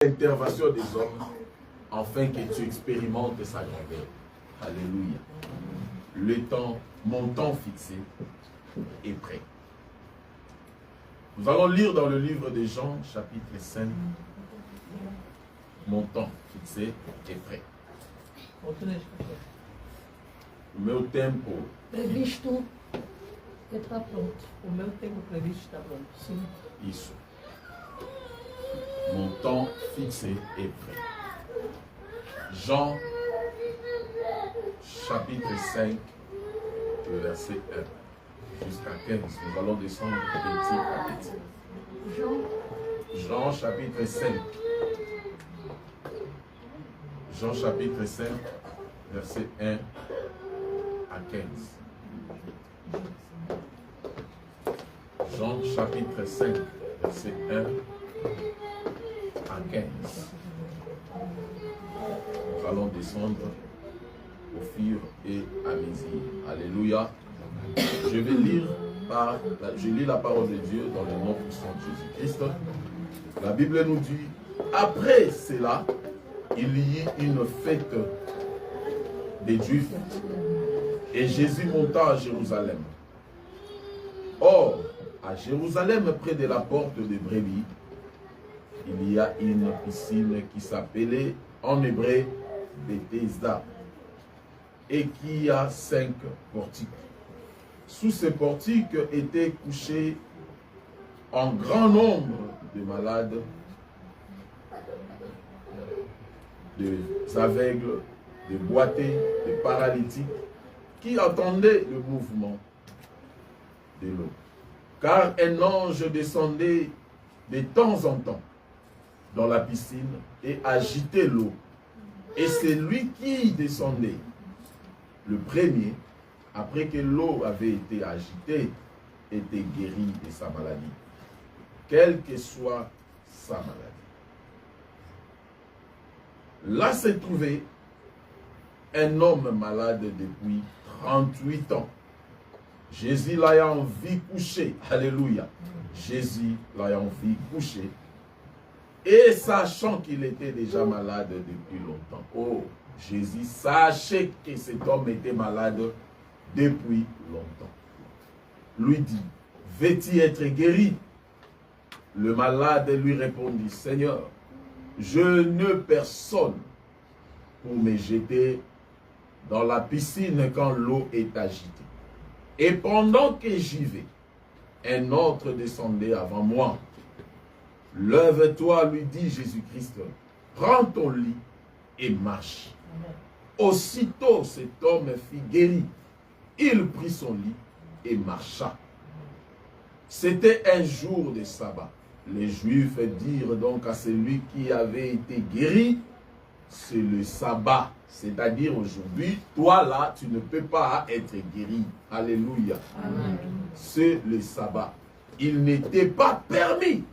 l'intervention des hommes, afin que tu expérimentes sa grandeur. Alléluia. Le temps, mon temps fixé est prêt. Nous allons lire dans le livre de Jean, chapitre 5. Mon temps fixé est prêt. O meu tempo previsto está pronto. O meu tempo previsto está pronto. Sim. Isso. Mon temps fixé est prêt. Jean, chapitre 5, le verset 1 jusqu'à 15. Nous allons descendre petit à petit. Jean, chapitre 5. Jean, chapitre 5, verset 1 à 15. Jean, chapitre 5, verset 1 à 15. Nous allons descendre au fur et à mesure. Alléluia. Je vais lire je lis la parole de Dieu dans le nom puissant de Jésus-Christ. La Bible nous dit, après cela, il y eut une fête des Juifs et Jésus monta à Jérusalem. Or, à Jérusalem, près de la porte de Brebis, il y a une piscine qui s'appelait en hébreu Bethesda et qui a 5 portiques. Sous ces portiques étaient couchés un grand nombre de malades, des aveugles, des boités, des paralytiques qui attendaient le mouvement de l'eau. Car un ange descendait de temps en temps dans la piscine et agitait l'eau. Et c'est lui qui descendait, le premier, après que l'eau avait été agitée, était guéri de sa maladie, quelle que soit sa maladie. Là se trouvait un homme malade depuis 38 ans. Jésus l'ayant vu coucher, alléluia, Jésus l'ayant vu coucher, et sachant qu'il était déjà malade depuis longtemps. Oh, Jésus sachait que cet homme était malade depuis longtemps. Lui dit, veux-tu être guéri? Le malade lui répondit, Seigneur, je n'ai personne pour me jeter dans la piscine quand l'eau est agitée. Et pendant que j'y vais, un autre descendait avant moi. Lève-toi, lui dit Jésus-Christ, prends ton lit et marche. Aussitôt cet homme fut guéri. Il prit son lit et marcha. C'était un jour de sabbat. Les Juifs dirent donc à celui qui avait été guéri, c'est le sabbat. C'est-à-dire aujourd'hui, toi là, tu ne peux pas être guéri. Alléluia. C'est le sabbat. Il n'était pas permis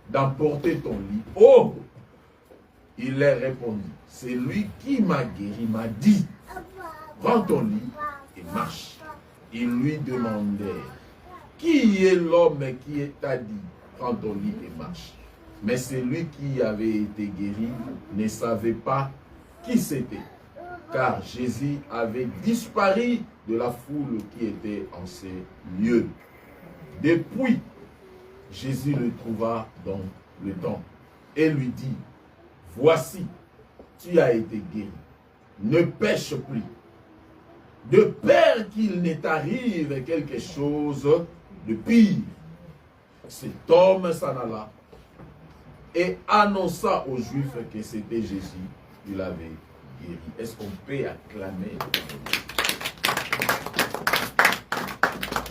d'emporter ton lit. Oh! Il leur répondit, c'est lui qui m'a guéri, m'a dit, prends ton lit et marche. Ils lui demandèrent, qui est l'homme qui t'a dit, prends ton lit et marche? Mais celui qui avait été guéri ne savait pas qui c'était, car Jésus avait disparu de la foule qui était en ces lieux. Depuis, Jésus le trouva dans le temple et lui dit, voici, tu as été guéri, ne pêche plus, de peur qu'il ne t'arrive quelque chose de pire. Cet homme s'en alla et annonça aux Juifs que c'était Jésus qui l'avait guéri. Est-ce qu'on peut acclamer?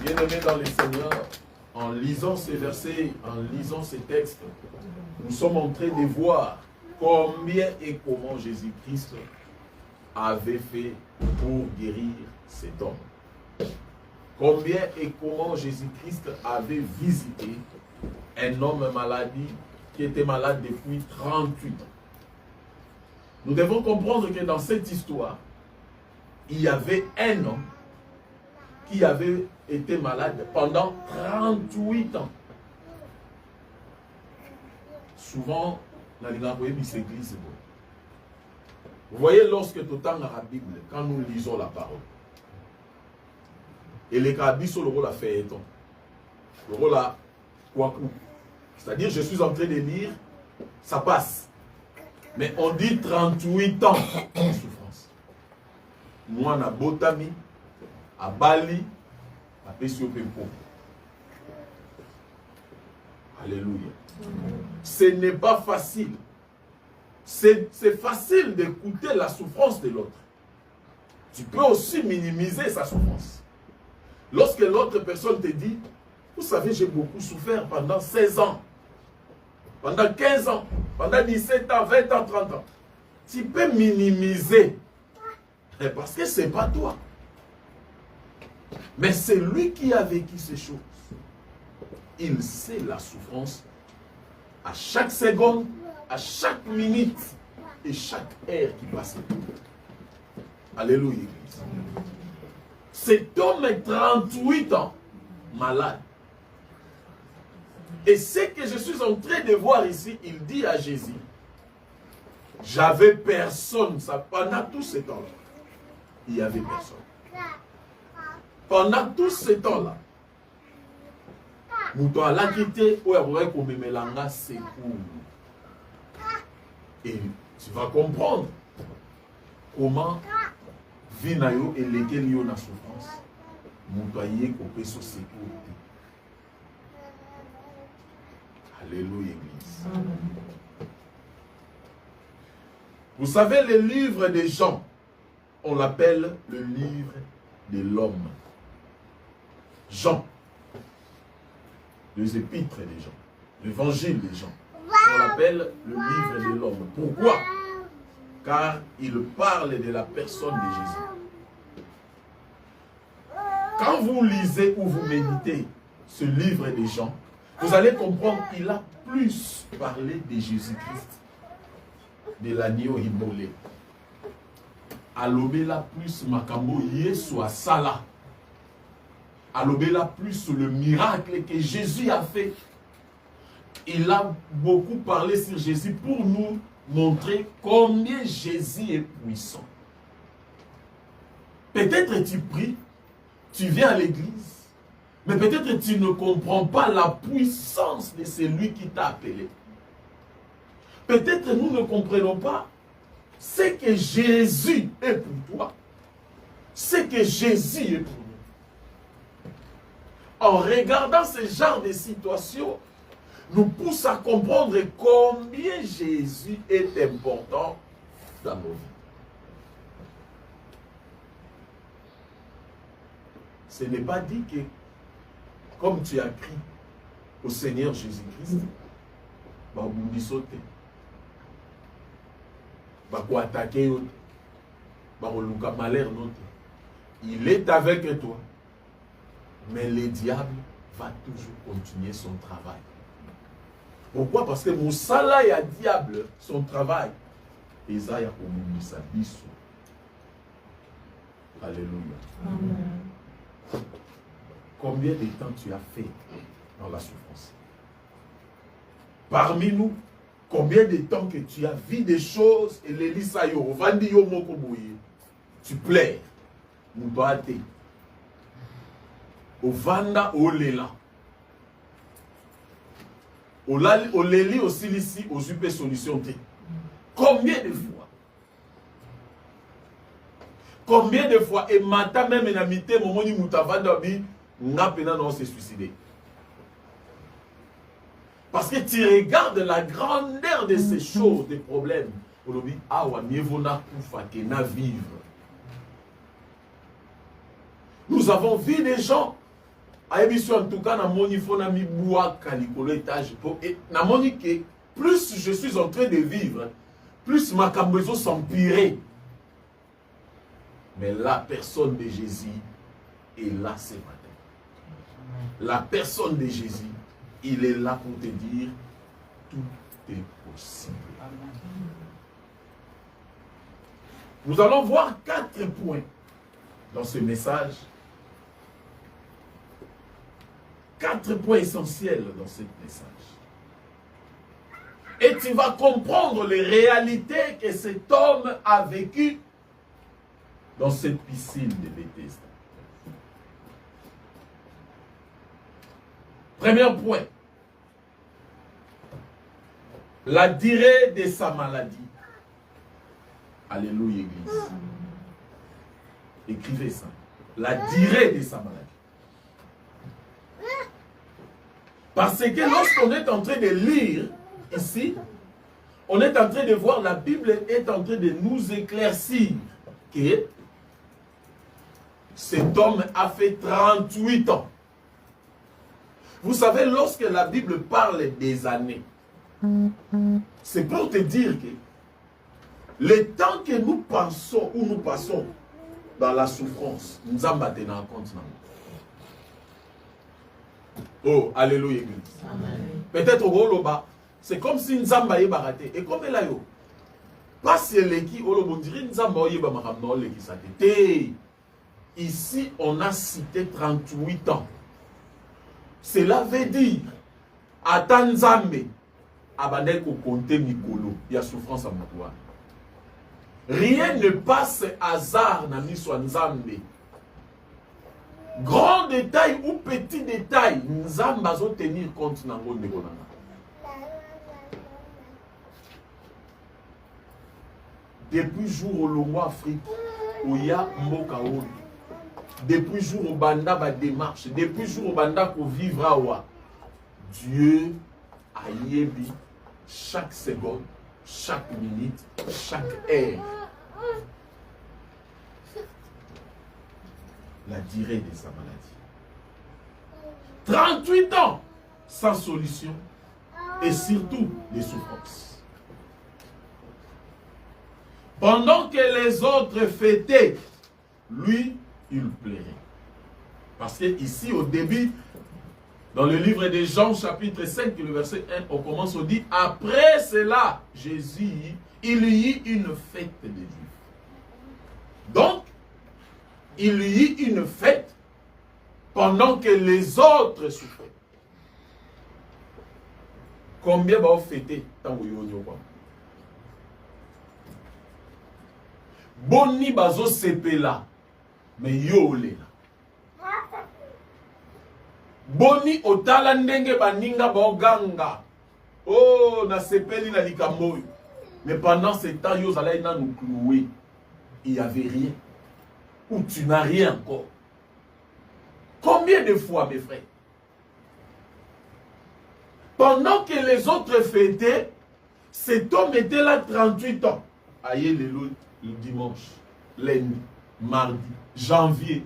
Bien-aimés dans le Seigneur, en lisant ces versets, en lisant ces textes, nous sommes en train de voir combien et comment Jésus-Christ avait fait pour guérir cet homme. Combien et comment Jésus-Christ avait visité un homme qui était malade depuis 38 ans. Nous devons comprendre que dans cette histoire, il y avait un homme qui avait été malade pendant 38 ans. Souvent, Vous voyez, lorsque tu as la Bible, quand nous lisons la parole, et les cabis sur le rôle à faire, le rôle à quoi, c'est-à-dire, je suis en train de lire, ça passe. Mais on dit 38 ans de souffrance. Moi, on a Botami, à Bali, à Pessiopepo. Alléluia. Ce n'est pas facile. C'est facile d'écouter la souffrance de l'autre. Tu peux aussi minimiser sa souffrance. Lorsque l'autre personne te dit, vous savez, j'ai beaucoup souffert pendant 16 ans, pendant 15 ans, pendant 17 ans, 20 ans, 30 ans. Tu peux minimiser. Parce que ce n'est pas toi. Mais c'est lui qui a vécu ces choses. Il sait la souffrance à chaque seconde, à chaque minute et chaque heure qui passe. Alléluia, Église. Cet homme est 38 ans malade. Et ce que je suis en train de voir ici, il dit à Jésus, j'avais personne. Ça, pendant tout ce temps-là, il n'y avait personne. Pendant tout ce temps-là, nous devons la quitter ou avoir comme Melanga secours. Et tu vas comprendre comment Vinayo et lesquels ont la souffrance, nous devons couper ce secours. Alléluia, Église. Vous savez, le livre des Jean, on l'appelle le livre de l'homme. Jean. Les épîtres des Jean. L'évangile des Jean. On l'appelle le livre de l'homme. Pourquoi? Car il parle de la personne de Jésus. Quand vous lisez ou vous méditez ce livre des Jean, vous allez comprendre qu'il a plus parlé de Jésus-Christ, de l'agneau immolé. Alobela plus makambo yesu asala. Alobela plus le miracle que Jésus a fait. Il a beaucoup parlé sur Jésus pour nous montrer combien Jésus est puissant. Peut-être tu pries, tu viens à l'église, mais peut-être tu ne comprends pas la puissance de celui qui t'a appelé. Peut-être nous ne comprenons pas ce que Jésus est pour toi. Ce que Jésus est pour nous. En regardant ce genre de situation, nous pousse à comprendre combien Jésus est important dans nos vies. Ce n'est pas dit que, comme tu as crié au Seigneur Jésus-Christ, il est avec toi, mais le diable va toujours continuer son travail. Pourquoi? Parce que Moussala et à diable, son travail, Esaïa Omunisa Bissou. Alléluia. Amen. Combien de temps tu as fait dans la souffrance? Parmi nous, combien de temps que tu as vu des choses et les lisayo, vandiyo mokoboye, tu pleures, moudoate, au vanda au lela. Au leli aussi ici, aux UP solution. Combien de fois? Combien de fois? Et matin même en amité, moment où moutavanda bi, n'a pas non se suicider. Parce que tu regardes la grandeur de ces choses, des problèmes. Aujourd'hui, awa mievona kufa ke na vivre. Nous avons vu des gens. En tout cas, plus je suis en train de vivre, plus ma cambezo s'empirer. Mais la personne de Jésus est là ce matin. La personne de Jésus, il est là pour te dire tout est possible. Nous allons voir 4 points dans ce message. 4 points essentiels dans ce message. Et tu vas comprendre les réalités que cet homme a vécues dans cette piscine de Bethesda. Premier point. La durée de sa maladie. Alléluia, Église. Écrivez ça. La durée de sa maladie. Parce que lorsqu'on est en train de lire ici, on est en train de voir, la Bible est en train de nous éclaircir que cet homme a fait 38 ans. Vous savez, lorsque la Bible parle des années, c'est pour te dire que le temps que nous pensons ou nous passons dans la souffrance, nous en battons en compte. Oh, alléluia. Peut-être au Goloba, c'est comme si Nzamba est baraté. Et comme elle a yo, pas si elle est qui, on dirait Nzamba est baraté. Ici, on a cité 38 ans. Cela veut dire, à Tanzambe, abandel ko compter Mikolo, il y a souffrance à Moutoua. Rien ne passe hasard dans l'histoire Nzambe. Grand détail ou petit détail, Nzambe va tenir compte dans le monde. Depuis jour au Longo Afrique, où il y a Mboka Oyo. Depuis jour au Banda va démarche, depuis jour au Banda pour vivre à Oua. Dieu a yébi chaque seconde, chaque minute, chaque heure. La durée de sa maladie. 38 ans sans solution et surtout des souffrances. Pendant que les autres fêtaient, lui, il plairait. Parce que ici, au début, dans le livre de Jean, chapitre 5, le verset 1, on commence à dire, après cela, Jésus, il y eut une fête des Juifs. Donc, il y eut une fête pendant que les autres souffraient. Combien va fêter tant que vous quoi? Boni bazo sepela, mais yo le la. Boni otala ndenge baninga boganga. Oh, na sepeli na likambo. Mais pendant ce temps, yo zala na nous clouer. Il n'y avait rien. Ou tu n'as rien encore. Combien de fois, mes frères? Pendant que les autres fêtaient, cet homme était là 38 ans. Aïe, le dimanche, lundi, mardi, janvier,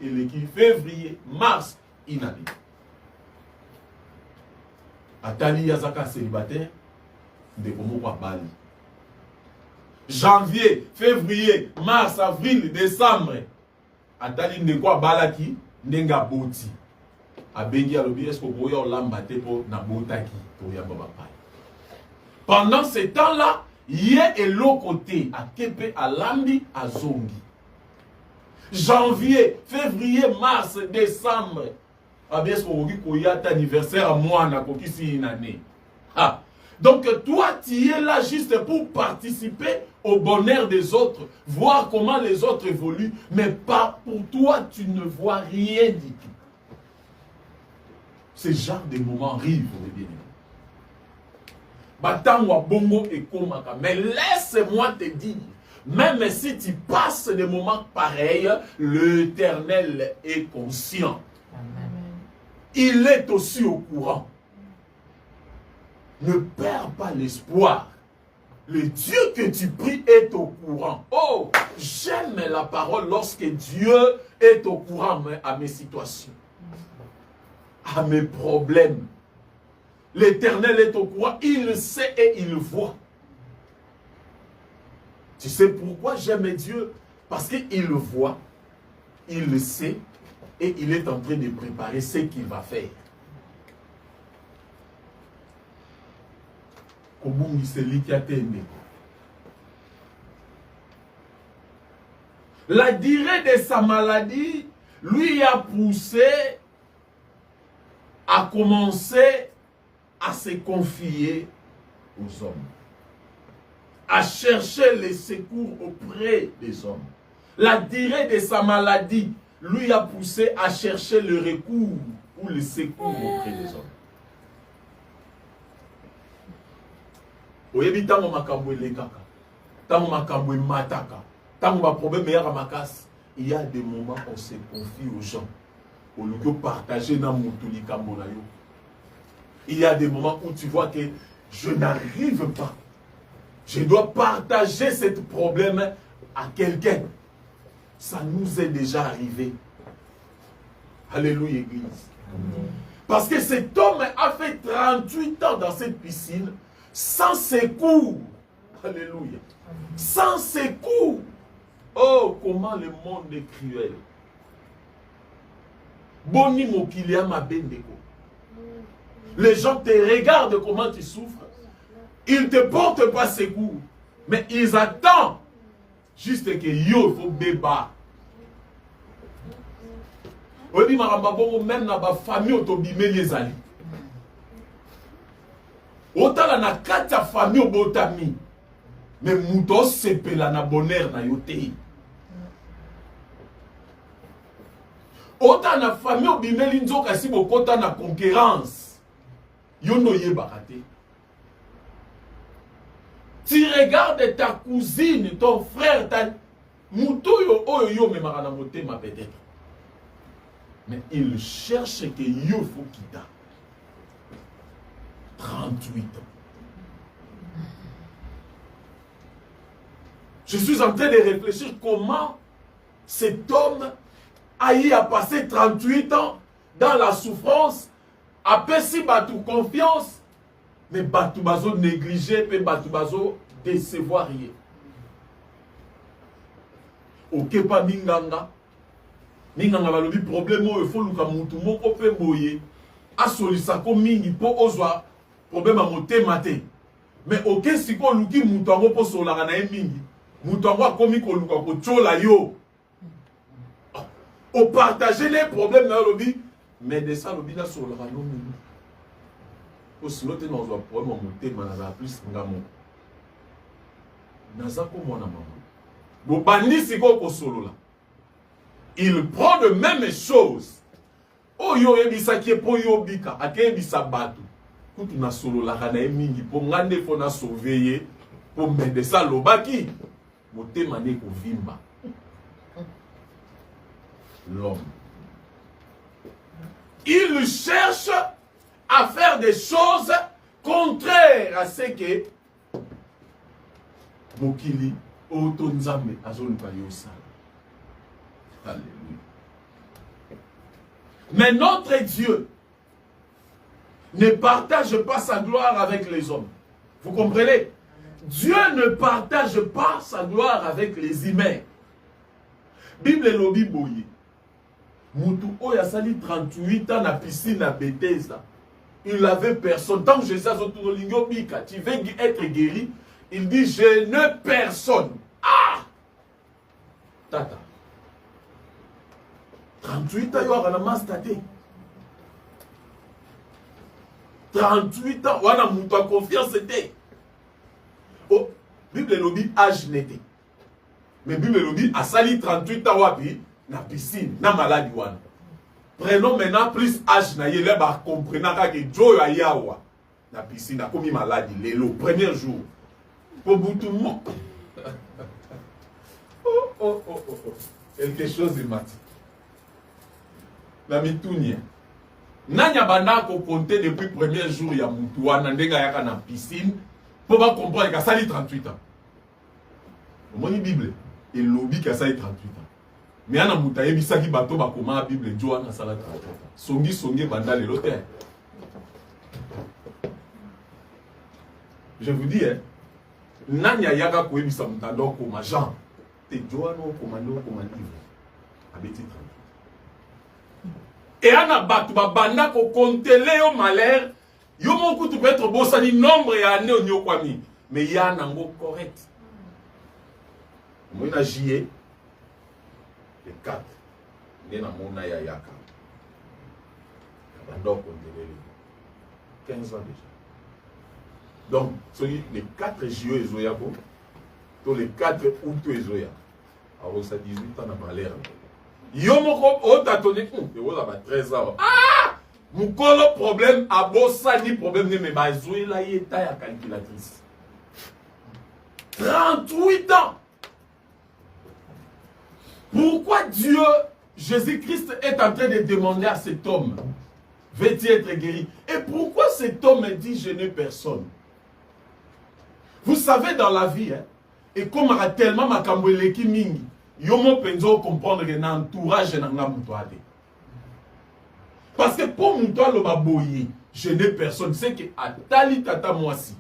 février, mars, une année. Atali Yazaka célibataire, de Komokwa Bali. Janvier, février, mars, avril, décembre. Atali Ndekwa Balaki, Nenga Boti. Abengi alobi esko boya olambate po na botaki to ya baba pai. Pendant ce temps-là, yé et l'autre côté, à Kepe, à Lambi, à Zongi. Janvier, février, mars, décembre. Abies ko yata anniversaire à moi na kokisi une année. Ah. Donc toi tu es là juste pour participer au bonheur des autres, voir comment les autres évoluent, mais pas pour toi, tu ne vois rien du tout. Ce genre de moments arrivent, bien aimé. Bongo et komaka. Mais laisse-moi te dire, même si tu passes des moments pareils, l'Éternel est conscient. Amen. Il est aussi au courant. Ne perds pas l'espoir. Le Dieu que tu pries est au courant. Oh, j'aime la parole lorsque Dieu est au courant à mes situations, à mes problèmes. L'Éternel est au courant, il sait et il voit. Tu sais pourquoi j'aime Dieu? Parce qu'il voit, il le sait et il est en train de préparer ce qu'il va faire. La durée de sa maladie lui a poussé à commencer à se confier aux hommes. à chercher les secours auprès des hommes. La durée de sa maladie lui a poussé à chercher le recours ou le secours auprès des hommes. Oyebi tango makambo elekaka, tango makambo mataka, tango ba problème ya makasi, il y a des moments où on se confie aux gens. On veut partager dans mon likambo na yo. Il y a des moments où tu vois que je n'arrive pas. Je dois partager ce problème à quelqu'un. Ça nous est déjà arrivé. Alléluia, Église. Amen. Parce que cet homme a fait 38 ans dans cette piscine sans secours. Alléluia. Sans secours. Oh, comment le monde est cruel. Boni mokilia mabendeko. Les gens te regardent comment tu souffres. Ils ne te portent pas secours. Mais ils attendent juste que yo faut débat. Obi maramba bongo même na ba famille otobimeli ezali. Otala na kati ya famille obotami. Mais muto sepela na bonheur na yote. Otala na famille obimeli nzoka si bokota na concurrence. Yo no yebaka te. Tu regardes ta cousine, ton frère, ta muto yo oyo yo memaka na motema peut-être. Mais il cherche que yo faut quitter. 38 ans. Je suis en train de réfléchir comment cet homme a eu à passer 38 ans dans la souffrance, a perçu Batou confiance, mais Batou Bazo négligé, mais Batou Bazo décevoir rien. Ok, pas Minganga. Minganga balobi problème il faut luka mutu moko pe boye asolisa ko mingi po ozwa problème a motema te. Mais ok siko luki mutu ngo po solaka na mingi. Mutu ngo akomi ko luka ko chola yo. O partager les problèmes na lobi mais de ça lobi na solaka no mingi. O silote na ozwa problème motema na plus ngamo. Naza ko mona mama. Bo bandi siko ko solola. Il prend de même chose. Oh yo ebisa ki po yo bika ake ebisa batu. Kutu na solo la kana mingi po ngande fo na surveiller po mende sa lobaki. Motema ne ko vimba. L'homme. Il cherche à faire des choses contraires à ce que Mokili Otonzame azoluka yosa. Alléluia. Mais notre Dieu ne partage pas sa gloire avec les hommes. Vous comprenez? Dieu ne partage pas sa gloire avec les humains. Bible lobi boye. Moutou oya sali 38 ans na piscine à Bethesda. Il n'avait personne. Tant que Jésus a autour de l'Ingobika, tu veux être guéri, il dit je n'ai personne. Ah! Tata. 38 ans, il y a un mastaté. 38 ans, il y a un confiance. Oh, Bible lobby âge n'était. Mais Bible lobby a sali 38 ans, wapi, na piscine, na maladie. Prenons maintenant plus âge, na yele ba comprenant que Joe a yawa. Na piscine, a commis maladie, le premier jour. Pour tout le monde. Oh. Quelque chose de matin. La mitounia. Nanya banda ko compter depuis le premier jour ya mutu wana ndenga yaka na piscine pour pas comprendre que ça 38 ans. Mon Bible et lobby que ça 38 ans. Mais ana muta yebisa ki bato ba koma Bible jo wana sala 38 ans. Songi banda le loter. Je vous dis nanya yaka ko yebisa mutando ko ma Jean. Te jo wana ko mando ko livre. Abeti 38. Et on a battu banda ko kontele yo malheur. Yo mon tu peux être bossani nombre et année au nyokwami. Mais il y a un ango correct. Moi na JE le 4. Il y a mon ya yaka. Banda kontele 15 ans déjà. Donc, celui les 4 JE ezoyako tous les 4 août, alors ça 18 ans dans ma l'air. Yomoko, t'as donné, on a 13 ans. Ah! Mon problème, à bossa, ni problème, mais ma zoé là, il est à calculatrice. 38 ans. Pourquoi Dieu, Jésus-Christ, est en train de demander à cet homme, veux-tu être guéri? Et pourquoi cet homme dit, je n'ai personne? Vous savez, dans la vie, hein, et comme il y a tellement de qui mingi, yomo penzo comprendre que l'entourage n'a pas de. Parce que pour mon toit, le baboye, je n'ai personne. C'est que Atali tata moi si.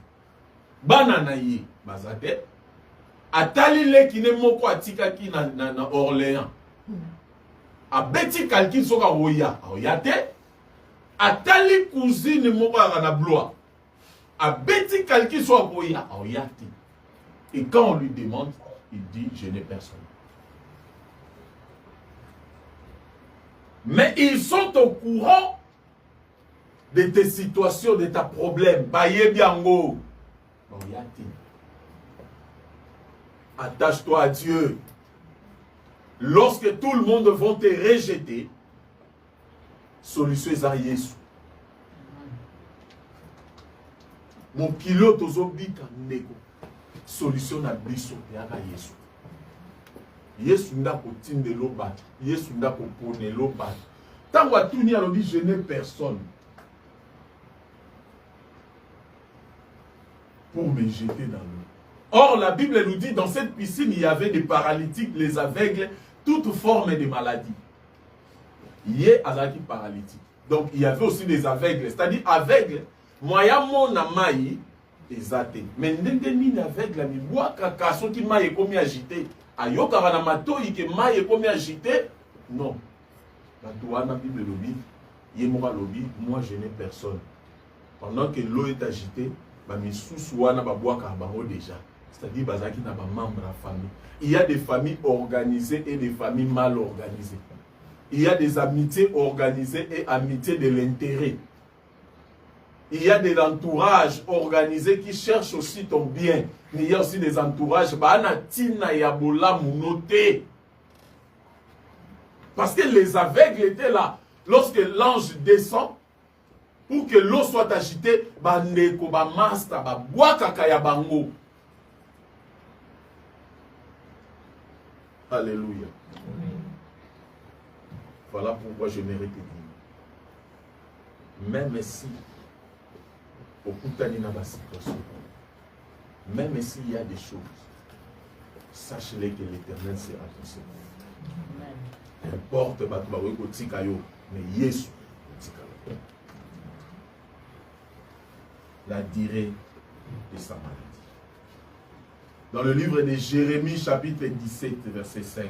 Bananaye, bazate. Atali le qui ne moko atika ki na Orléans. Abeti kalki soka oya. Oyate. Atali cousine moko na blois. Abeti kalki soka oya. Oyate. Et quand on lui demande, il dit, je n'ai personne. Mais ils sont au courant de tes situations, de ta problème. Attache-toi à Dieu. Lorsque tout le monde va te rejeter, solution est à Jésus. Mon pilote aux obika nego. Solution na biso ya Jésus. Yesu ndako tinde loba, Yesu ndako pone loba. Tant que tout n'y a dit je n'ai personne pour me jeter dans l'eau. Or la Bible nous dit dans cette piscine il y avait des paralytiques, les aveugles, toutes formes de maladies. Yé azaki paralytique. Donc il y avait aussi des aveugles, c'est-à-dire aveugles, moya mon amayi ezate. Mais ndenge aveugle la mi bois kaka so ki maye komi agité. Ayoka na matoi ke maye komi agité. Non. La douane Bible lobby, yemora lobby, moi je n'ai personne. Pendant que l'eau est agitée, ba mi sousouana ba bois bango déjà. C'est-à-dire bazaki na ba membre de la famille. Il y a des familles organisées et des familles mal organisées. Il y a des amitiés organisées et amitiés de l'intérêt. Il y a des entourages organisés qui cherchent aussi ton bien. Mais il y a aussi des entourages. Parce que les aveugles étaient là. Lorsque l'ange descend, pour que l'eau soit agitée, alléluia. Voilà pourquoi je mérite de dire. Même si au Koutani n'a pas situation. Même s'il y a des choses, sachez-les que l'Éternel sera tout seul. N'importe mais Yesu. La durée de sa maladie. Dans le livre de Jérémie, chapitre 17, verset 5.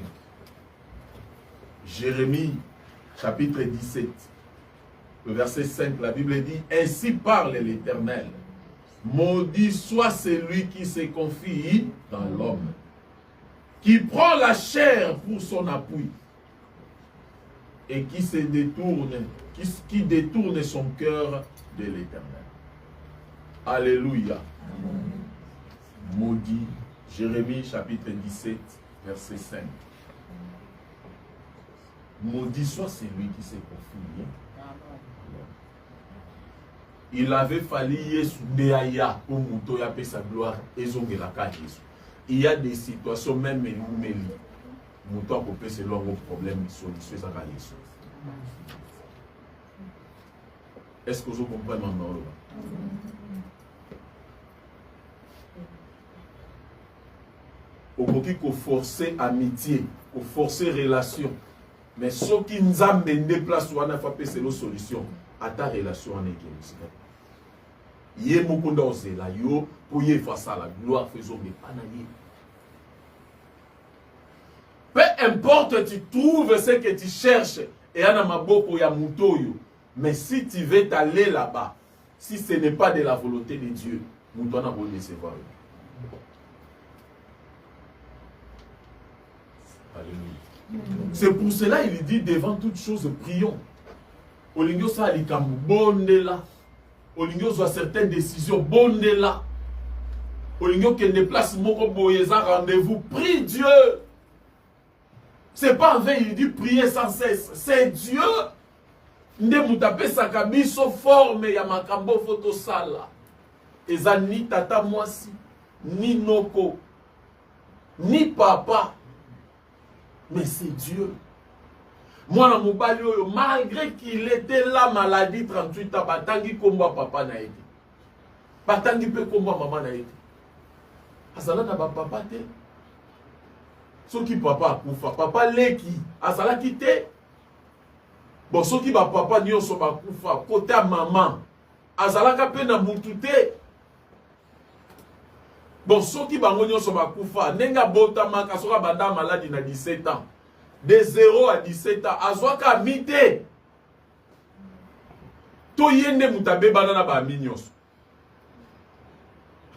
Jérémie, chapitre 17. Le verset 5, la Bible dit, ainsi parle l'Éternel. Maudit soit celui qui se confie dans l'homme, qui prend la chair pour son appui et qui se détourne, qui détourne son cœur de l'Éternel. Alléluia. Maudit. Jérémie chapitre 17, verset 5. Maudit soit celui qui se confie. Il avait fallu Yesu Neaya pour Moutoya paix sa gloire et son Jésus. Il y a des situations même nous Moutoya pour paix selon vos problèmes solution ça va Yesu. Est-ce que vous comprenez maintenant? Au qu'il faut forcer amitié, faut forcer relation. Mais ce qui nous a mené place où on a fait c'est la solution à ta relation avec Dieu. Yé mukunda ozela yo pour y faire ça la gloire faisons des panaïs. Peu importe tu trouves ce que tu cherches et ana maboko ya mutoyo, mais si tu veux t'aller là-bas, si ce n'est pas de la volonté de Dieu, nous doit pas décevoir. Alléluia. C'est pour cela il dit devant toutes choses prions. Olingyo sa likambu bonde là. Olingyo soit certaines décisions bonde là. Olingo qui déplace moko boyeza rendez-vous. Prie Dieu. C'est pas en vain, il dit prier sans cesse. C'est Dieu. Nde mutape sakabiso forme ya makambo photo sala. Eza ni tata mwasi, ni noko, ni papa. Mais c'est Dieu. Moi, na mobali oyo, malgré qu'il était là maladie 38 ans, batangi komba papa na été. Batangi pe komba maman na été. Azala na ba papa te. Soki papa akufa, papa leki, azala ki te. Bon, soki ba papa nyonso ba kufa, côté à maman, azala ka pe na mutu te. Bon, soki bango nyonso ba kufa, nenga bota maka soka banda maladie na 17 ans. De 0 à 17 ans, azwaka mite. To yende mutabe banana ba minyos.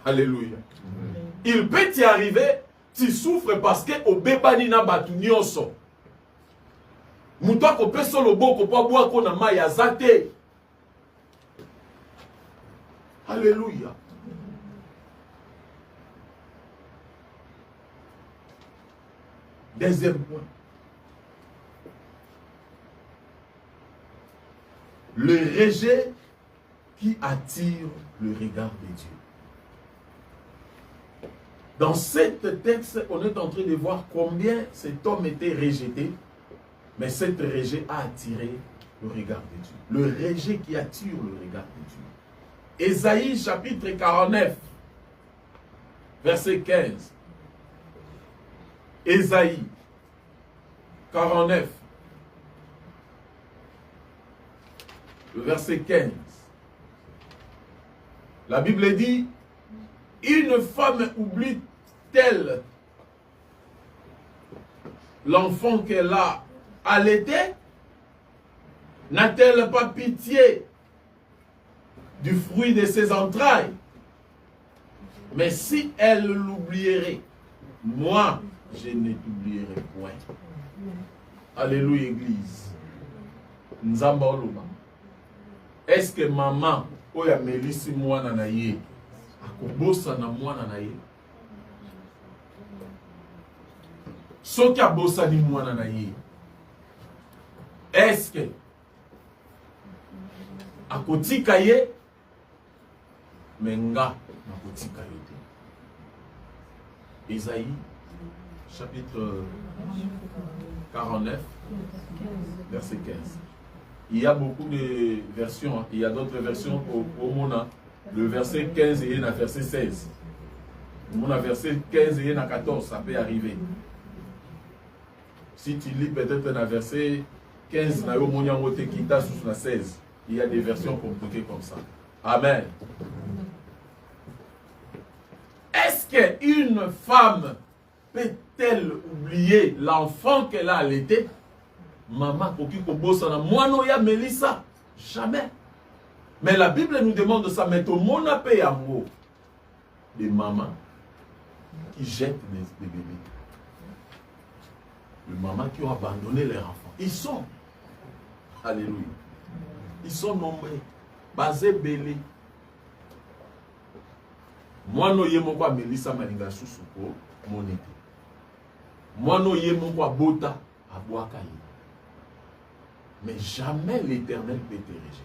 Alléluia. Il peut y arriver, tu souffres parce que au bebani na batu nyonso. Muto ko peso loboko po bwa ko na mai azate. Alléluia. Deuxième point. Le rejet qui attire le regard de Dieu. Dans cet texte, on est en train de voir combien cet homme était rejeté, mais cet rejet a attiré le regard de Dieu. Le rejet qui attire le regard de Dieu. Ésaïe chapitre 49, verset 15. Ésaïe 49, le verset 15. La Bible dit, une femme oublie-t-elle l'enfant qu'elle a allaité? N'a-t-elle pas pitié du fruit de ses entrailles? Mais si elle l'oublierait, moi, je ne t'oublierai point. Alléluia, Église. Nzamba oloba. Est-ce que maman, oya melisi mwana na ye, akobosa na mwana na ye? Soki abosa ni mwana na ye, est-ce que akotika ye? Menga nakotika ye te. Ésaïe chapitre 49, verset 15. Il y a beaucoup de versions. Il y a d'autres versions au Mona. Le verset 15 et le verset 16. Le verset 15 et le 14, ça peut arriver. Si tu lis peut-être le verset 15, il y a des versions compliquées comme ça. Amen. Est-ce qu'une femme peut-elle oublier l'enfant qu'elle a allaité? Maman, moi ya Mélissa, jamais. Mais la Bible nous demande ça, mais tout le monde a payé amour des mamans qui jettent des bébés. Les mamans qui ont abandonné leurs enfants. Ils sont, alléluia, ils sont nombreux, basés belés. Moi no ye moko Mélissa malinga susuko monete. Moi no ye moko bota aboaka ye. Mais jamais l'Éternel peut te rejeter.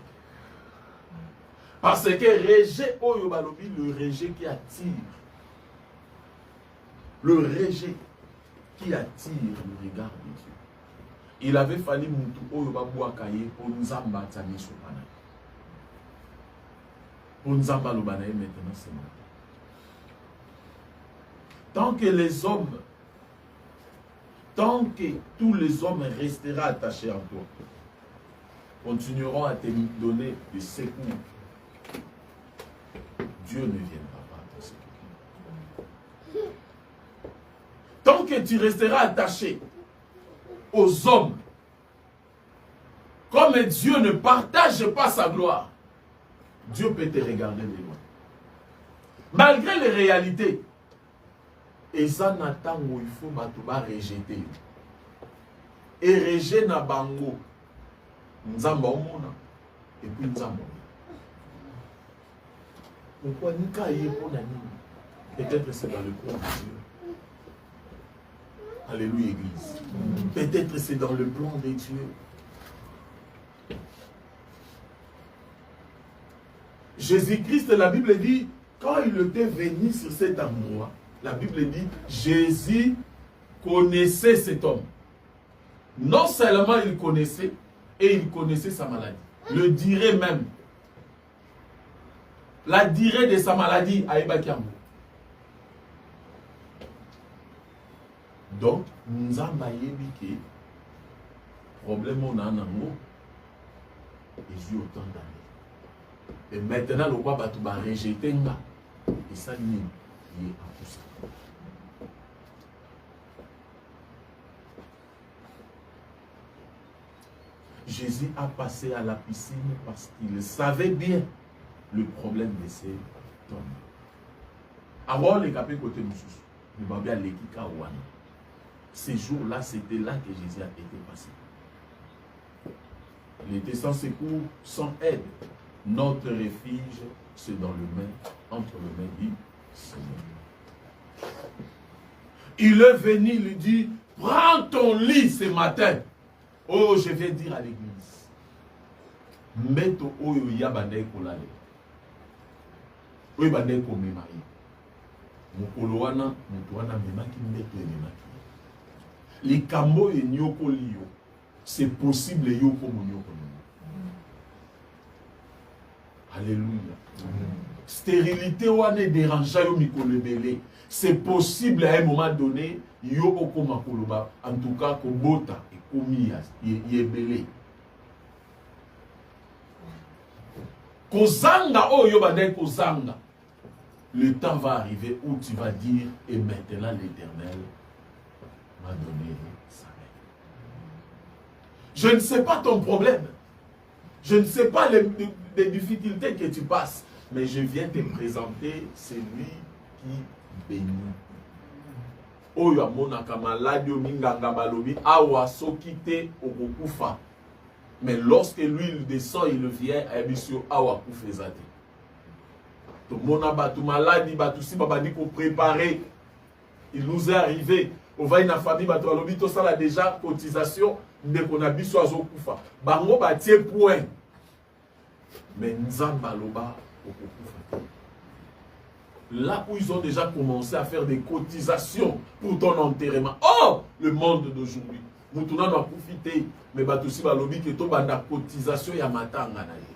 Parce que rejet, le rejet qui attire. Le rejet qui attire le regard de Dieu. Il avait fallu Moutou Oyoba Kaye pour Nzamba Tani Sopana. Pour Nzamba Lobanaye maintenant c'est maintenant. Tant que les hommes, tant que tous les hommes resteront attachés à toi, continueront à te donner des secours, Dieu ne viendra pas à ton secours. Tant que tu resteras attaché aux hommes, comme Dieu ne partage pas sa gloire, Dieu peut te regarder de loin. Malgré les réalités, et ça n'attend où il faut rejeter. Et rejeter na bango. Nzamba omona et puis nzamba. Pourquoi nika ye pona nini? Peut-être c'est dans le plan de Dieu. Alléluia, Église. Peut-être c'est dans le plan de Dieu. Jésus-Christ, la Bible dit, quand il était venu sur cet endroit, la Bible dit, Jésus connaissait cet homme. Non seulement il connaissait, et il connaissait sa maladie. Le dirait même. La durée de sa maladie à Ebakiambo. Donc, nous avons dit problème on a un mot. Et autant d'années. Et maintenant, le roi va rejeter. Et ça, il est en tout ça. Jésus a passé à la piscine parce qu'il savait bien le problème de ces hommes. Avant les capés côté nous avons bien l'équipe Kawana. Ces jours-là, c'était là que Jésus a été passé. Il était sans secours, sans aide. Notre refuge, c'est dans le main, entre les mains du Seigneur. Il est venu, il lui dit, prends ton lit ce matin. Oh, je vais dire à l'église. Meto oyo yabande kolale. Oyo bande ko memari. Mukolo wana, mutu wana memaki meto memaki. Likambo enyoko liyo. C'est possible yoko monyoko. Alléluia. Stérilité wana dérangea yo mikolebele. C'est possible à un moment donné, yo okoma koloba, en tout cas kobota et komi yebele. Kozanga oh yo bande kozanga. Le temps va arriver où tu vas dire et maintenant l'Éternel m'a donné sa main. Je ne sais pas ton problème. Je ne sais pas les difficultés que tu passes, mais je viens te présenter celui qui béni. Oyo amonaka maladi ominganga balobi awa sokite okokufa. Mais lorsque lui il descend, il vient à Ebisio awa kufezate. To mona batu maladi batu si babadi ko préparer. Il nous est arrivé. On va une famille batu alobi to sala déjà cotisation de qu'on a biso azokufa. Bango batie point. Mais nzamba loba okokufa. Là où ils ont déjà commencé à faire des cotisations pour ton enterrement. Oh, le monde d'aujourd'hui. Nous tournons à profiter. Mais batusi balobi que to banda cotisation ya matanga na ye.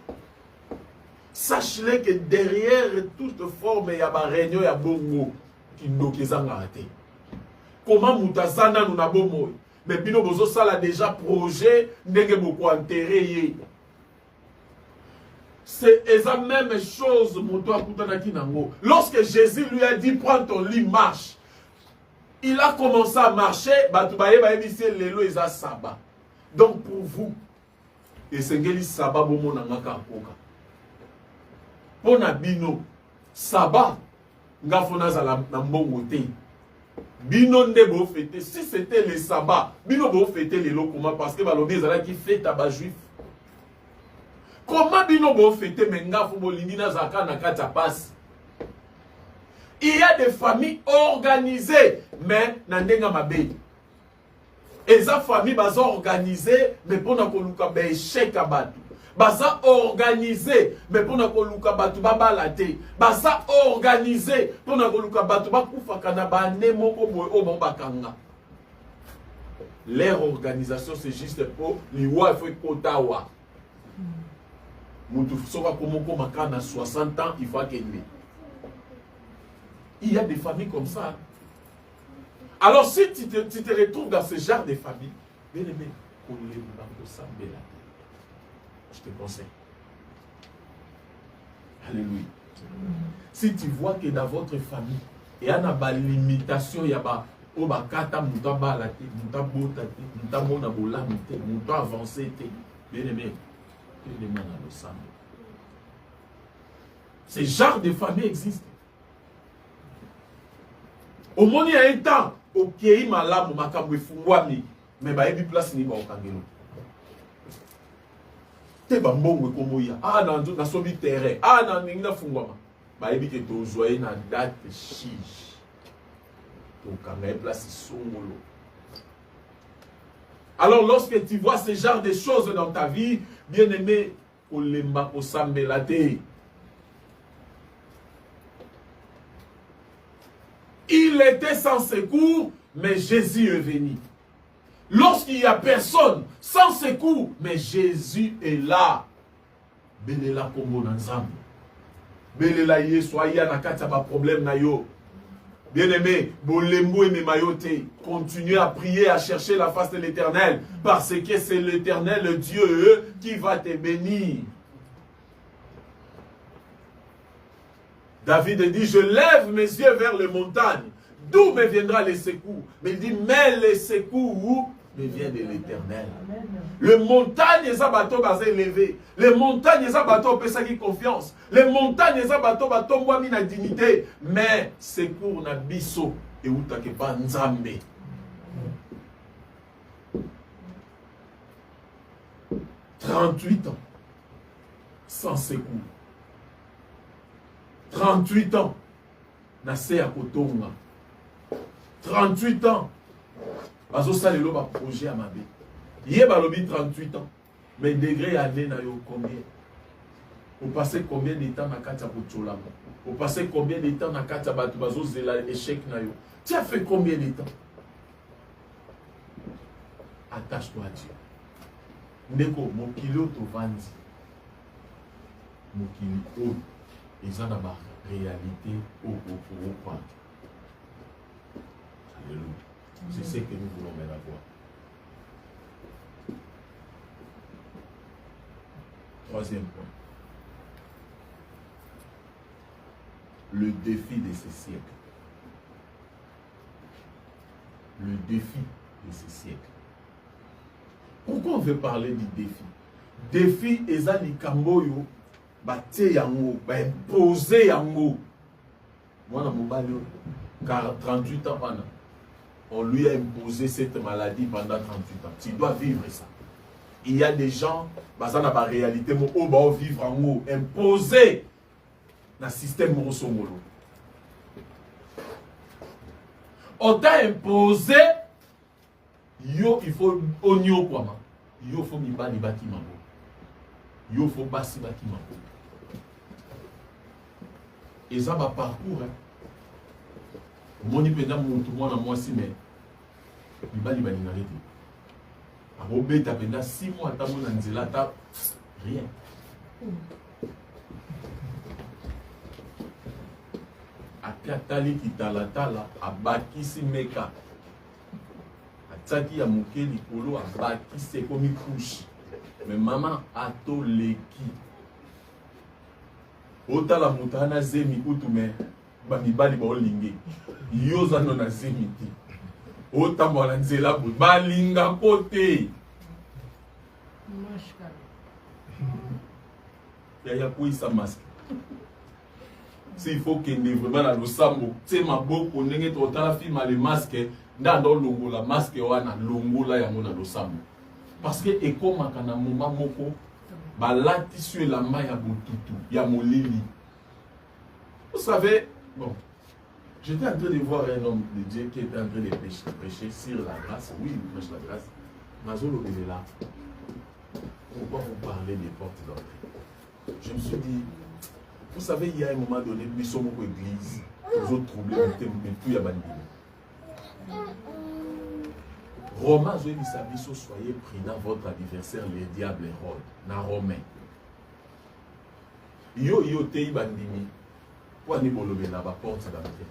Sache-le que derrière toute forme ya ba réunion ya bongo qui ndokezanga raté. Comment mutazana nous na bomo. Mais bino bozo sala déjà projet ndenge boko enterrer. C'est la même chose, lorsque Jésus lui a dit, prends ton lit, marche. Il a commencé à marcher, donc pour vous, et c'est que sabbat bomo nangaka koka. Pour nabino, sabbat, ngafona zala nambongo te. Bino nde bo fêter, si c'était le sabbat, bino bo fêter les lokoma parce que balobi zala qui fête à juif. Comment bino bo fêter menga fu bolingi na zaka na kata passe? Il y a des familles organisées, mais na ndenga mabe. Eza famille baza organisées, mais pona ko luka be échec abatu. Baza organisé, mais pona ko luka batu babala te. Baza organisé, pona ko luka batu bakufa kana ba nemo ko boy o bakanga. Leur organisation c'est juste pour liwa il faut kotawa. À 60 ans, il faut qu'elle. Il y a des familles comme ça. Alors, si tu te retrouves dans ce genre de famille, bien aimé, je te conseille. Alléluia. Si tu vois que dans votre famille, il y a une limitation, il y a une avancé, bien aimé. Ce genre de famille existe. Au monde, il y a un temps, ok, il m'a là, mais il y a une place qui n'est pas au Kangelo. Te bambongo komoya. Ah, nan sobi terre. Ah, nan ningna fungwama. bayebi ke tozoye na date chige tokanga place songolo. Alors lorsque tu vois ce genre de choses dans ta vie, bien-aimé, kolemba kosambela te. Il était sans secours, mais Jésus est venu. Lorsqu'il n'y a personne, sans secours, mais Jésus est là. Belela kombo na nzambe. Belela yesu aya na kati ya ba problème na yo. Bien-aimé, bolembo et memayote, continuez à prier, à chercher la face de l'Éternel, parce que c'est l'Éternel, le Dieu, qui va te bénir. David dit, je lève mes yeux vers les montagnes, d'où me viendra les secours? Mais il dit, mais les secours me viennent de l'Éternel. Les montagnes, les abatos basés élevés. Les montagnes, les abatos pesaki confiance. Les montagnes, les abatos bato mwami na dignité. Mais secours na biso et outake pa nzambe. « 38 ans sans secours. 38 ans na se ya kotonga. 38 ans bazo salelo ba projet à mabe. Yé balobi 38 ans. Mais degré année na yo combien? Vous passez combien de temps na kata kotolama? Vous passez combien de temps na kata batu bazo zela échec na yo? Tu as fait combien de temps? Attache-toi à Dieu. Ndeko mokilo to vandi. Mokilo ils ont la réalité au point. Alléluia. C'est ce que nous voulons mettre à voir. Troisième point. Le défi de ce siècle. Le défi de ce siècle. Pourquoi on veut parler du défi? Défi ezali kamboyo batie yango, ba imposer yango. Moi, car 38 ans pendant, on lui a imposé cette maladie pendant 38 ans. Tu dois vivre ça. Il y a des gens, ça n'a pas réalité, mais on va vivre en haut, imposé dans le système Morosomolo. On t'a imposé, yo, il faut onyo quoi, yo, faut miba ni bâtiment, yo, faut basi bâtiment. Et ça va parcours. Mon ipenda tout le monde à moi aussi, mais il va l'arrêter. À Robé, tu as 6 mois, tu as rien. À Katali qui t'a la tala, à Bakisi Meka. À Tsaki à Mokeli Polo, à Bakisi comme une couche. Mais maman a to leki. Ota la mutana zemi utume bamibali ba olinge yoza no na zemi ti ota mwana nzela bu balinga pote mashka ya kuisa masque s'il faut que ne vraiment na losambo te maboko ndenge to tala film le masque ndando longola masque wana longola ya mona losambo parce que ekomaka na moment moko balati sur la main ya botutu, ya molili. Vous savez, bon, j'étais en train de voir un homme de Dieu qui était en train de prêcher sur la grâce. Oui, il prêche la grâce. Mazolo est là. Pourquoi vous parlez des portes d'entrée? Je me suis dit, vous savez, il y a un moment donné, nous sommes aux églises, les autres troublés, mais tout y a bandit. Romains, je dis ça, soyez prudents, votre adversaire, le diable Hérode, na Romain. Yo tei bandimi, pour aller bolober la porte d'entrée.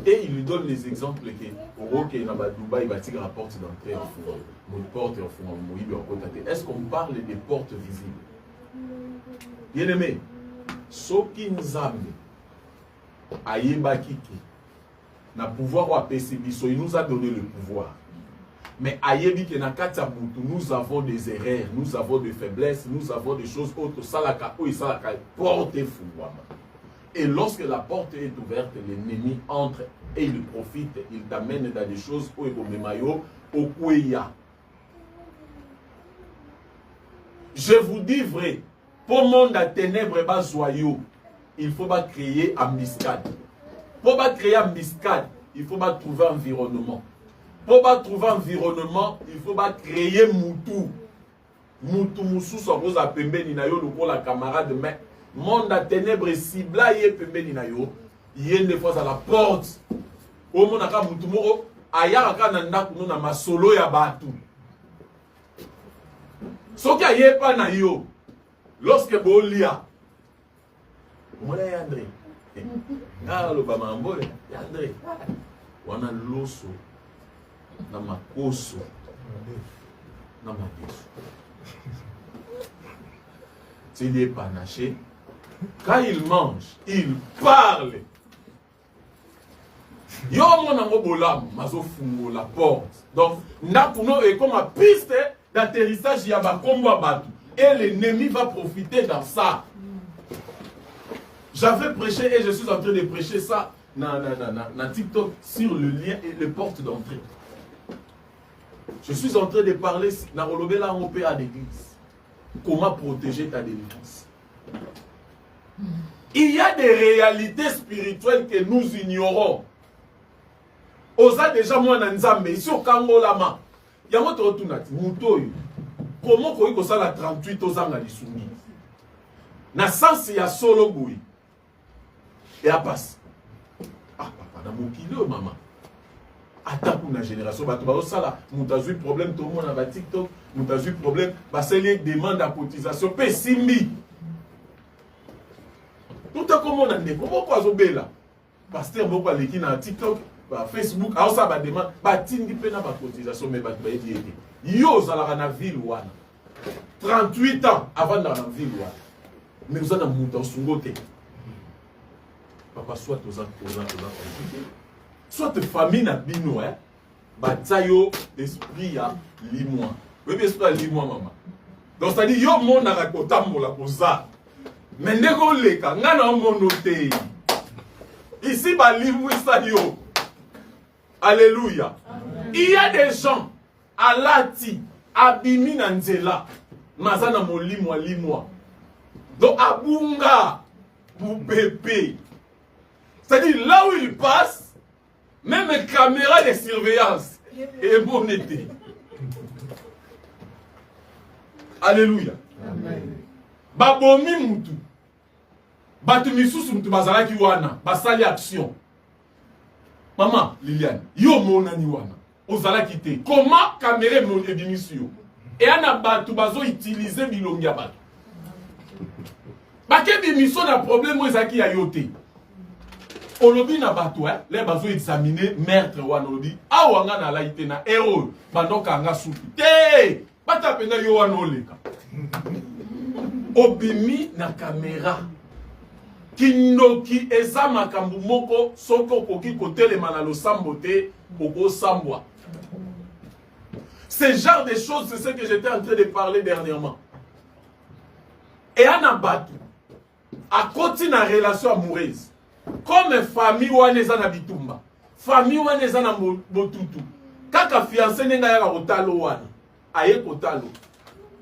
Et il lui donne les exemples que ok na Dubaï va tirer la porte d'entrée au fond, mon porte au fond, est-ce qu'on parle des portes visibles? Bien aimé, soki nzambe ayeba kiki na pouvoir wa pesibiso, il nous a donné le pouvoir. Mais ayebi ke na kati ya butu, nous avons des erreurs, nous avons des faiblesses, nous avons des choses autres. Salaka ou salaka porte fouama. Et lorsque la porte est ouverte, l'ennemi entre et il profite, il t'amène dans des choses où il mayo au kouya. Je vous dis vrai, pour le monde à ténèbres bas joyeux, il faut pas créer embuscade. Pour pas créer embuscade, il faut pas trouver environnement. Pour pas trouver environnement, il faut pas créer moutou. Moutou moussou soit à pembeni na yo le la camarade mais monde à ténèbres cibla yé pembeni na yo. Il y a une fois à la porte. Au monde aka moutou moro aya aka na ndaku na masolo ya batu. Soki aye pa na yo. Lorsque bolia. Mona ya André. Ah lo ba mambo ya André. Wana loso na makoso na madeso. S'il est panaché, quand il mange, il parle. Yo mon amobola mazo fungo la porte. Donc nakuno est comme une piste d'atterrissage yaba kombo batu. Et l'ennemi va profiter dans ça. J'avais prêché et je suis en train de prêcher ça dans TikTok sur le lien et les portes d'entrée. Je suis en train de parler dans le à l'église. Comment protéger ta délivrance. Il y a des réalités spirituelles que nous ignorons. Osa déjà moi na nzambe ici au Kango lama. Ya moto otunati mutoyo. Comment ko iko sala 38 ozanga lisumi. Na sens ya solo boui. Et à passe. Ah papa na mokilo maman. Attends pour la génération bato ba osala mutazui problème tout le monde na TikTok, mutazui problème ba seli demande à cotisation pe simbi. Tout comme on a né comment quoi zobela. Pasteur boko aleki na TikTok, ba Facebook, a osa ba demande ba tindi pe na ba cotisation mais ba yedi yedi. Yo zala na ville wana. 38 ans avant dans la ville wana. Mais vous avez muta sungote. Papa soit aux soit famille na bino hein batayo esprit ya limwa oui bien sûr limwa maman donc ça dit yo mon na rakota mola koza mais ndeko leka ngana mono te ici ba limwa ça yo alléluia. Il y a des gens alati abimi na nzela mazana molimwa limwa donc abunga pour bébé c'est-à-dire là où il passe. Même les caméras de surveillance est bon été. Alléluia. Amen. Babomi mutu. Batu misusu mutu bazalaki wana. Basali action. Maman, Liliane, yo monani wana. Ozalaki te. Comment caméra mon ebimisi yo? Et ana batu bazo utiliser bilongi ya batu. Bake bimiso na problème ezaki ya yote. Olobi na bato les bazo examiner meurtre wana olobi awanga na laite na héros bandoka nga supi te bata pena yo wana oleka obimi na caméra kinoki eza makambu moko soko koki kotelema na losambo te oko sambwa. Ce genre de choses c'est ce que j'étais en train de parler dernièrement. Et ana bato à côté na relation amoureuse comme famille waneza na bitumba famille waneza na botutu kaka fiancé nenga ya kotalo wana aye kotalo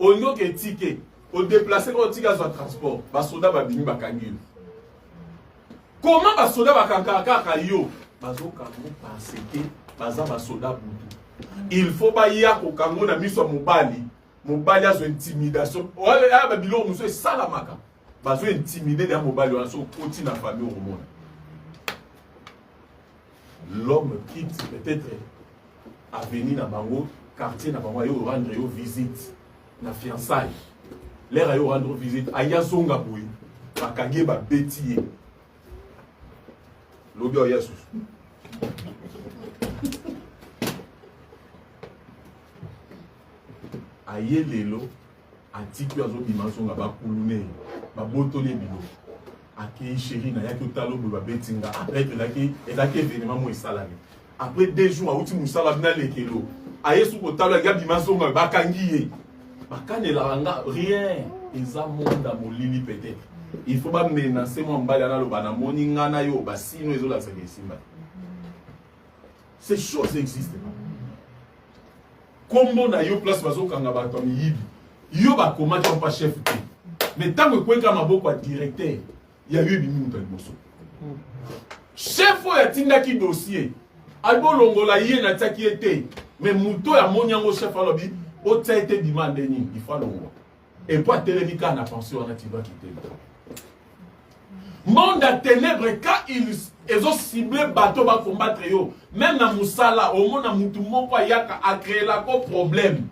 onyo ke tike o déplacer ko tika za transport ba soda ba bimi bakangi comment ba soda bakanga kaka yo bazoka mo penser que baza ba soda butu il faut ba ya ko kango na miso mobali azo intimidation wala ba bilo muso salamaka bazo intimider na mobali wana so koti na famille au monde. L'homme quitte peut-être à venir dans Bango, quartier dans Bango, il rendre visite, na fiançailles. L'air à rendre visite, à Yazonga Boui, à Kageba Bétier. L'obio Yasus. À Yelelo, à Tiku Azo Bimasonga, à Kouloune, à Botolé Bilo. Aki chéri na yaki otalo boba betinga après elaki événement mo esalami après 2 jours auti musala bina lekelo ayesu kotalo ya bimasonga bakangi ye bakanela nga rien eza monde molili peut-être il faut pas menacer moi mbali na loba na moni ngana yo basino ezola sa kesimba. Ces choses existent. Kombo na yo place bazo kanga bato miyibi yo ba komaki pas chef te mais tant que kweka maboko directeur il y a eu une bosso. Chef a tindaki dossier. Albo longola yé na taki été. Mais mouto ya monyango chef a lobby. O t'a été demandé ni. Il faut longo. Et pas télémika na pensé on a tiba quitter. Monde à ténèbres quand ils ont ciblé bateau va combattre yo. Même na musala au monde na mutu moko yaka a créé la problème.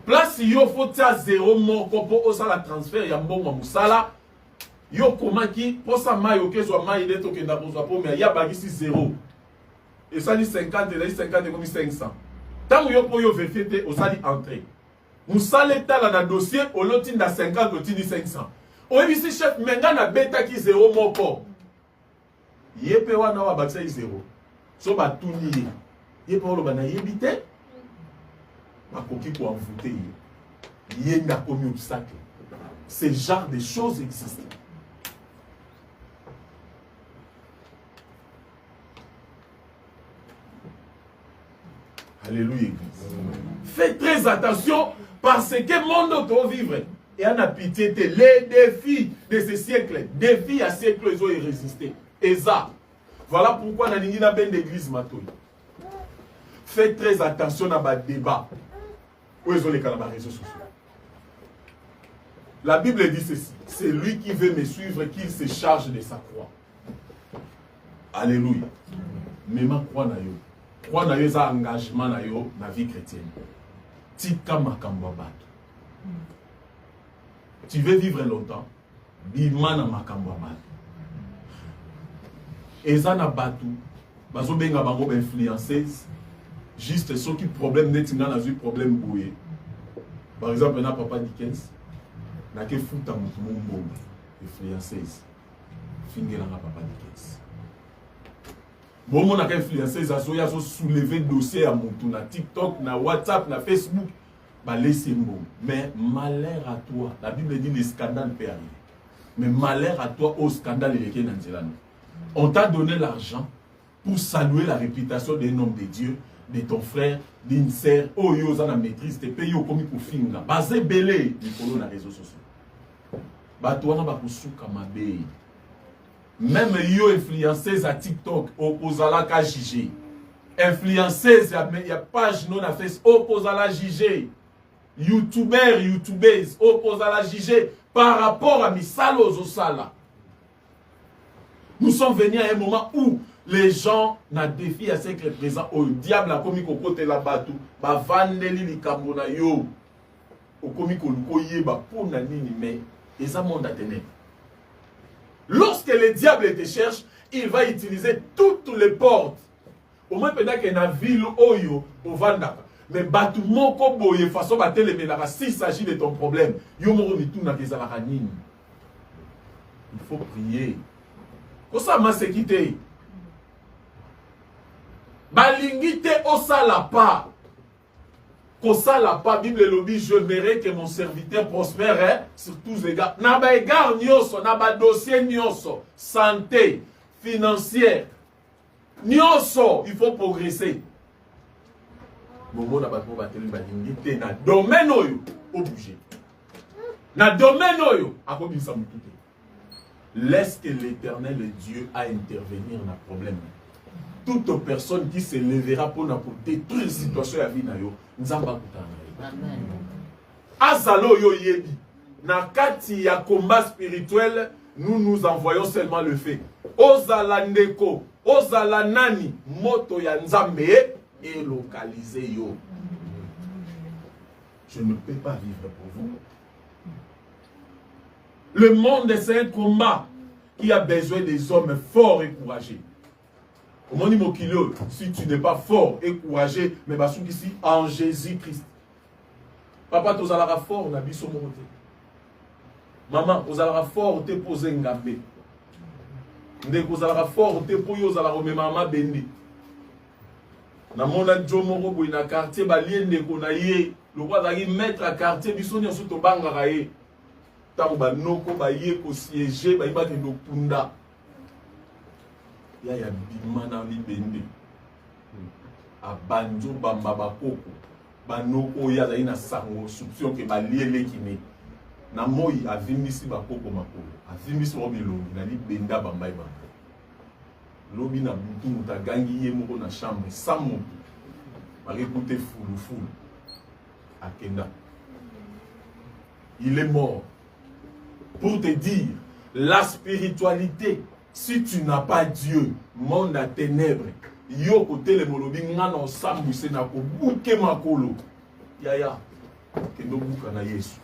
Place yo faut tia zéro moko pour osala transfert ya mbongo musala. Yo komaki pour ça mayo que soit mayo de toke na bozo pour mais ya bagisi zéro. Et ça dit 50 et 50 comme 500. Tant yo pour yo vérifier au sali entrée. Musala tala na dossier au lotin da 50 lotini 500. O ici chef menga na beta ki zéro moko. Yepe wana wa bakisa zéro. So ba tuni ye pa lo bana yebite. Makoki pour envoûter ye na komi obstacle. Ce genre de choses existent. Alléluia, Église. Faites très attention parce que monde doit vivre. Et on a pitié les défis de ce siècle. Défis à siècle, ils ont résisté. Et ça, voilà pourquoi on a une belle église matoui. Faites très attention à ce débat. Où ils ont les réseaux sociaux. La Bible dit ceci. C'est lui qui veut me suivre, qu'il se charge de sa croix. Alléluia. Mais ma croix na yo. Croix na yo za engagement na yo na vie chrétienne. Tika makambo bato. Tu veux vivre longtemps? Bima na makambo bato. Eza na bato. Bazo benga bango ba influenceuse. Juste ceux qui problème net na eu problème boué. Par exemple, na papa Dickens. Na ke futa mutu mumbo. Influenceuse. Fingela na papa Dickens. Bon, on a influencé ça, so soulever dossier à mon na TikTok, na WhatsApp, na Facebook, bah laissez moi. Mais malheur à toi. La Bible dit les scandales peuvent arriver. Mais malheur à toi au scandale il est dans. On t'a donné l'argent pour saluer la réputation d'un homme de Dieu, de ton frère, d'une sœur. Oh yo ça la maîtrise, te paye au commis pour finir. Basé belé, il faut les réseaux sociaux. Bah toi na ba kusuka mabe. Même yo influenceuse à TikTok, opposala ka juger. Influenceuse, il y a page non à face, opposala juger. YouTubers, opposala juger par rapport à Misalo Zosala. Nous sommes venus à un moment où les gens na défi à ce que le présent au diable a commis au côté la batou, ba vandeli li kambona yo. Au commis ko lukoye ba pour na nini mais les monde à ténèbres. Lorsque le diable te cherche, il va utiliser toutes les portes. Au moins, pendant qu'il y a une ville oyo, au Vandaka. Mais batou moko boye façon batele menara s'il s'agit de ton problème. Yo moro mitou na kezalaranine. Il faut prier. Kosa ma sekite. Balingite osala pa. Kosala pa Bible lobby je verrai que mon serviteur prospère sur tous les égards. Na ba égard nyonso, na ba dossier nyonso, santé, financière. Nyonso, il faut progresser. Bobo na ba ko bateli balingite na domaine oyo obligé. Na domaine oyo akobisa mututé. Laisse que l'Éternel Dieu a intervenir dans le problème. Toute personne qui se lèvera pour détruire la situation à vie na yo, nzamba kutana. Azalo yo yebi. Na kati ya combat spirituel, nous nous envoyons seulement le fait. Ozala ndeko, ozala nani, moto ya nzambe et localiser yo. Je ne peux pas vivre pour vous. Le monde c'est un combat qui a besoin des hommes forts et courageux. Si tu n'es pas fort et courageux, mais ici en Jésus-Christ. Papa, tu as fort, on a biso monté. Maman, tu as fort, tu es posé ngambé. Ndeko tu as fort, tu es posé ngambé. Maman, bendi. Na mona Djomoro boy na quartier ba liende ko na ye. Le roi d'aller mettre à quartier biso nyoso to bangara ye. Tango ba noko ba ye ko siéger ba ibaki no punda. Ya bimana li bende abanjo bamba bakoko banoko ya za ina sango soupçon que ba liele kine na moi avimbisi bakoko makolo avimbisi obilongi na libenda bambai bamba lobi na butu mutagangi ye moko na chambre sans moto bakekute fulu akenda. Il est mort. Pour te dire, la spiritualité, si tu n'as pas Dieu, monde à ténèbres, yo kote le molobi ngana osambu se na ko buke makolo. Yaya, kendo buka na Yesu.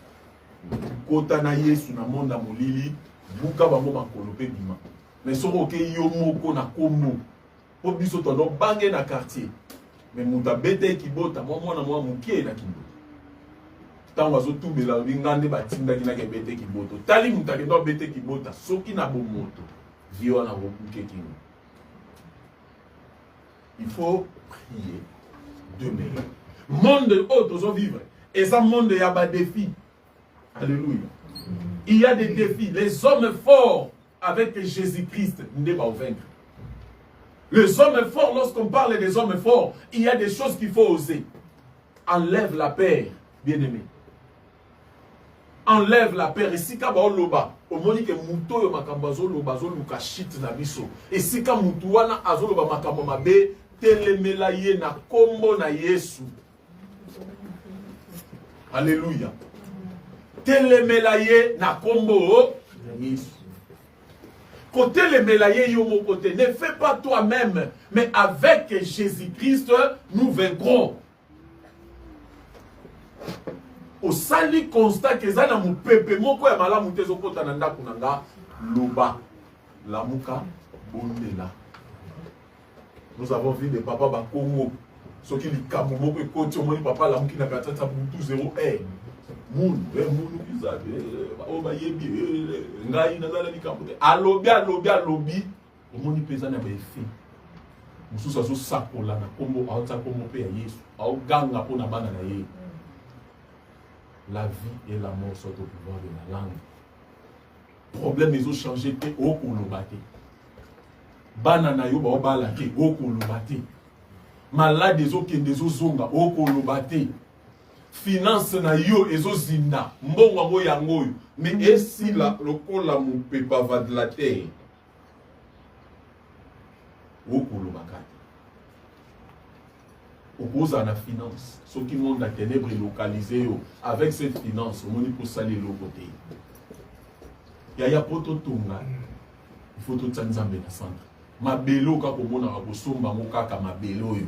Kota na Yesu na monde a molili, buka bango makolo pe bima. Mais soko ke yo moko na kombo. Po biso tono bange na quartier. Mais muta bete kibota, mwana mukie na kimbo. Tango azo tumbela ngande batinda kina ke bete kiboto. Tali muta ke do bete kibota, soki na bomoto. Vio na bobuke kingo. Il faut prier, demeurer. Monde autre aux vivre. Et ça monde il y a des défis. Alléluia. Il y a des défis. Les hommes forts avec Jésus-Christ ne vont pas vaincre. Les hommes forts, lorsqu'on parle des hommes forts, il y a des choses qu'il faut oser. Enlève la peur, bien-aimé. Enlève la peur. Et si kaba loba, au moment que muto yo makambazo loba zo luka shit na biso. Et si ka mutu wana azo loba makambo mabe, telemela ye na kombo na Yesu. Alléluia. Telemela ye na kombo na Yesu. Côté les mélaillés, côté, ne fais pas toi-même, mais avec Jésus-Christ, nous vaincrons. Au sali constat que ça n'a mon pépé, mon quoi, ma la montée au côté nanda kunanga, loba, la muka, bondela. Nous avons vu des papas bakongo, ceux qui les kamomo que côté, mon papa la mouki n'a pas tata boutou 0 eh. Moun kizabe o bayebi ngai nazala likambote alobi omoni pesa na befi mususu azo sakola na kombo aota kombo pe ya Yesu au ganga pona bana na ye. La vie et la mort sont au pouvoir de la langue. Problème ils ont changé te o kolobate bana na yo ba bala ke o kolobate malade ils ont kende zo zonga o kolobate finance na yo ezozinda mbongo ngo yango mais esi la lokola mupepa va de la terre okolo bakati opoza na finance ce qui monde la ténèbre localisé yo avec cette finance on moni pour saler le côté ya poto tunga il faut tout nzambe na centre mabelo ka komona ka bosomba ngo kaka mabelo yo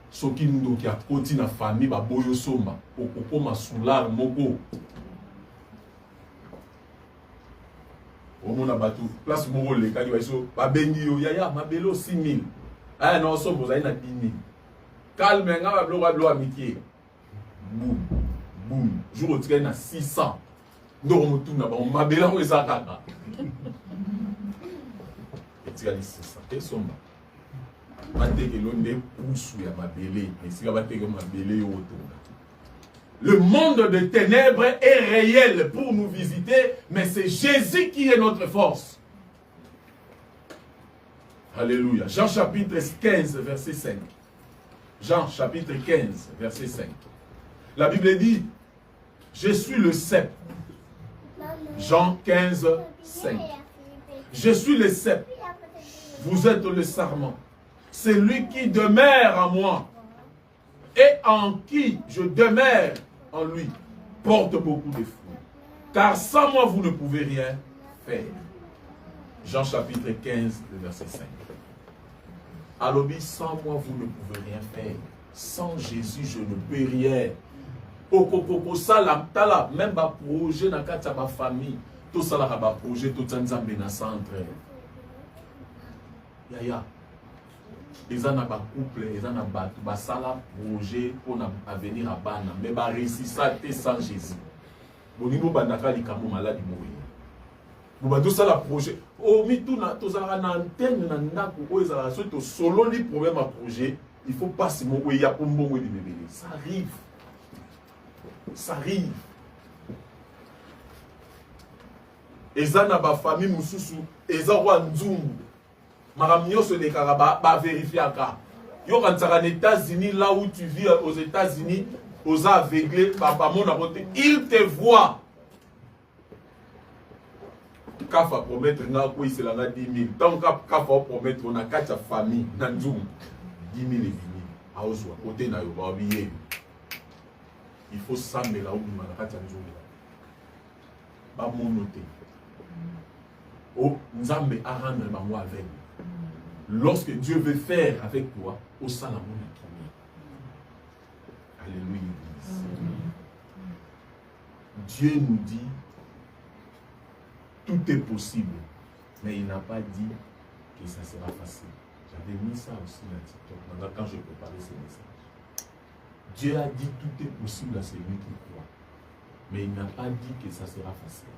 soki ndoki akoti na famille baboyo somba okokoma solar moko omona batu place moko leka ki baiso babengi yo yaya mabelo 6000 aya na sombo za ina 10000 calme nga bablo amitié boum boum jour otika na 600 ndo mutuna ba mabela ngo ezakaka etika ni 600 et somba. Le monde de ténèbres est réel pour nous visiter, mais c'est Jésus qui est notre force. Alléluia. Jean chapitre 15, verset 5. Jean chapitre 15, verset 5. La Bible dit, je suis le cep. Jean 15, 5. Je suis le cep. Vous êtes le sarment. Celui qui demeure en moi et en qui je demeure en lui porte beaucoup de fruits. Car sans moi, vous ne pouvez rien faire. Jean chapitre 15, verset 5. Alors, sans moi, vous ne pouvez rien faire. Sans Jésus, je ne peux rien. Même un projet dans ma famille, tout ça, un projet, tout ça, dans le centre. Yaya. Ils ont un couple, ils ont un sala projet pour avenir à Bana, mais ils réussissent ça sans Jésus. Bon, ils ont un malade mourir. Bon, tout ça, le projet. Oh, mais tout ça, une antenne, ils ont solo les problèmes à projet. Il faut pas se mourir, il y a pour mourir de bébé. Ça arrive. Ça arrive. Ils ont une famille, ils ont un zoom. Maramio se déclara ba vérifier aka. Yo quand ça en États-Unis là où tu vis aux États-Unis, aux aveuglés, papa mon aboté, il te voit. kafa promettre nga ko isela nga 10 000 tant kafa promettre on a 4 famille na nzungu 10 000 et 10 000 aozwa côté na yo ba biye il faut sambela ou bima na kati ya nzungu ba monoté oh nzambe a rendre bango avec lorsque Dieu veut faire avec toi au salamon alléluia. Dieu nous dit tout est possible, mais il n'a pas dit que ça sera facile. J'avais mis ça aussi dans TikTok quand je préparais ce message. Dieu a dit tout est possible à celui qui croit, mais il n'a pas dit que ça sera facile.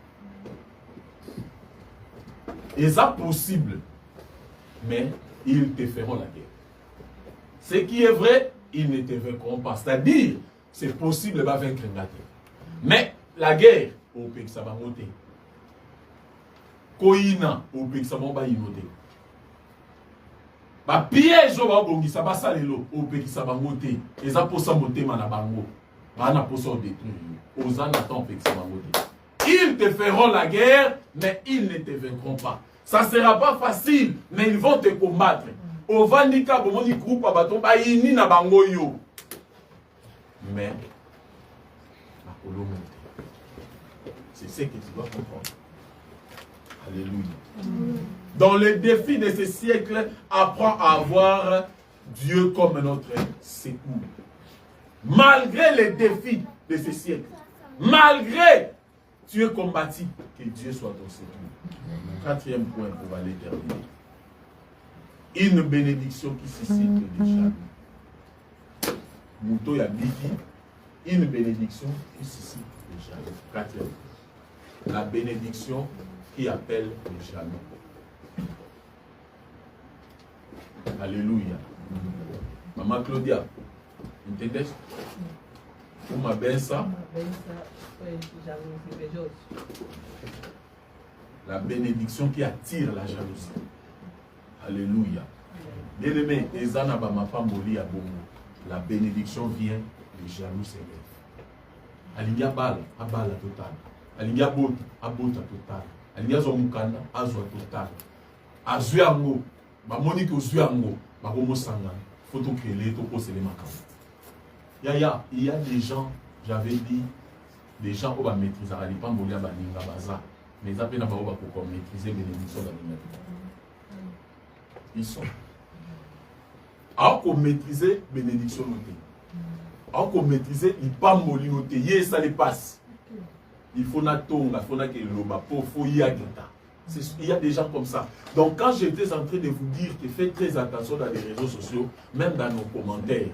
Et ça possible, mais ils te feront la guerre. Ce qui est vrai, ils ne te vaincront pas. C'est-à-dire, c'est possible de vaincre une guerre. Mais la guerre, au pays ça va monter. Koina, au pays ça va monter. Ba piège au bongi ça va salelo, au pays ça va monter. Et ça pour ça monter manabango. Mana pour ça détruire. Aux attend pays ça va monter. Ils te feront la guerre, mais ils ne te vaincront pas. Ça ne sera pas facile, mais ils vont te combattre. Au Vanika, au moni groupe à bateau, ba ini na bango yo. Mais c'est ce que tu dois comprendre. Alléluia. Dans les défis de ce siècle, apprends à avoir Dieu comme notre secours. Malgré les défis de ce siècle, malgré tu es combattu, que Dieu soit ton secours. Quatrième point pour aller terminer. Une bénédiction qui suscite des jaloux. Mouto ya biki. Une bénédiction qui suscite les jaloux. Quatrième. La bénédiction qui appelle les jaloux. Alléluia. Maman Claudia, entendez? Uma benção. La bénédiction qui attire la jalousie. Alléluia. Bien-aimé, la bénédiction vient, les jaloux s'élèvent. Alingia bala, abala total. Alingia bota, abota total. Alingia zomukanda, azwa total. Azuyango, bamoni ko zuyango, bakomo sanga, photo créer to posele makam. Il y a des gens, j'avais dit, des gens qui maîtrisent la Pambolia Baninga Baza, mais ils appellent pour maîtriser les bénédictions d'animaux. Ils sont. Alors qu'on maîtriser les bénédictions notées. Alors qu'on maîtriser les Pamboli notées, ça les passe. Il faut natonga, il faut nakeloba, il faut y aller. Il y a des gens comme ça. Donc quand j'étais en train de vous dire que faites très attention dans les réseaux sociaux, même dans nos commentaires,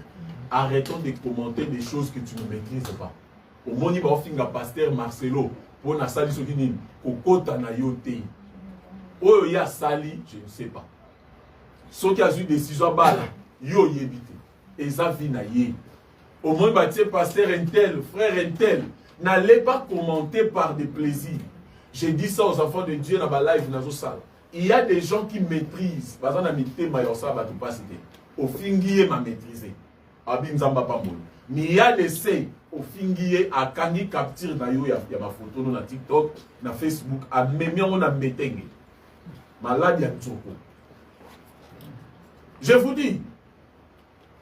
arrêtons de commenter des choses que tu ne maîtrises pas. Au moni ba ofinga pasteur Marcelo pour na sali sokini kokota na yote. Oyo ya sali, je ne sais pas. Ceux qui a eu décision bala, yo yebite. Et ça vit na yé. Au moni ba tie pasteur intel, frère intel, n'allez pas commenter par des plaisirs. J'ai dit ça aux enfants de Dieu dans ma live nazo sala. Il y a des gens qui maîtrisent. Par exemple, na mité mayosa ba tout pas cité. Au fingier m'a maîtrisé. Mais il y a des faits au fingier à Kangi capture na yo ya ma photo na TikTok, na Facebook, à même on a metenge. Malade ya tsoko. Je vous dis,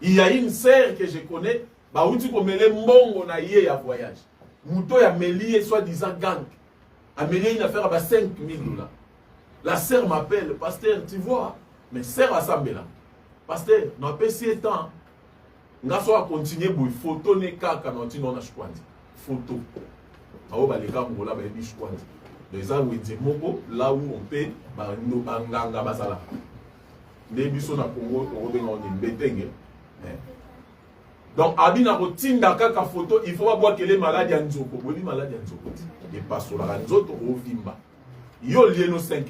il y a une sœur que je connais, bah où tu connais mbongo na yé ya voyage. Mouto ya melié soi-disant gang. A mêlé une affaire à 5 000 $. La sœur m'appelle, pasteur, tu vois, mais sœur assemblée là. Pasteur, non pas si temps. Nga so a continuer boy photo ne kaka na tino na shkwandi. Photo. Awo ba leka ngola ba bi shkwandi. Les gens wetse moko là où on peut ba no banganga basala. Ne biso na Congo on be ngoni mbetenge. Donc abina ko tinda kaka photo, il faut pas boire que les malades ya nzoko, boli malade ya nzoko. Et passo la nzoto o vimba. Yo lieno 5 000.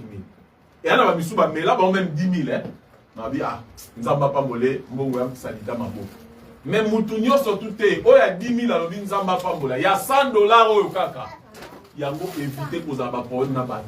Et ana ba misu ba mela ba même 10 000 hein. Na bi ah, nzamba pambolé, mbongo ya salita mabo. Mais Moutounio surtout te, oh ya 10 000 alobi nzamba pambola, ya $100 oyo kaka. Yango éviter kozaba pour na batu.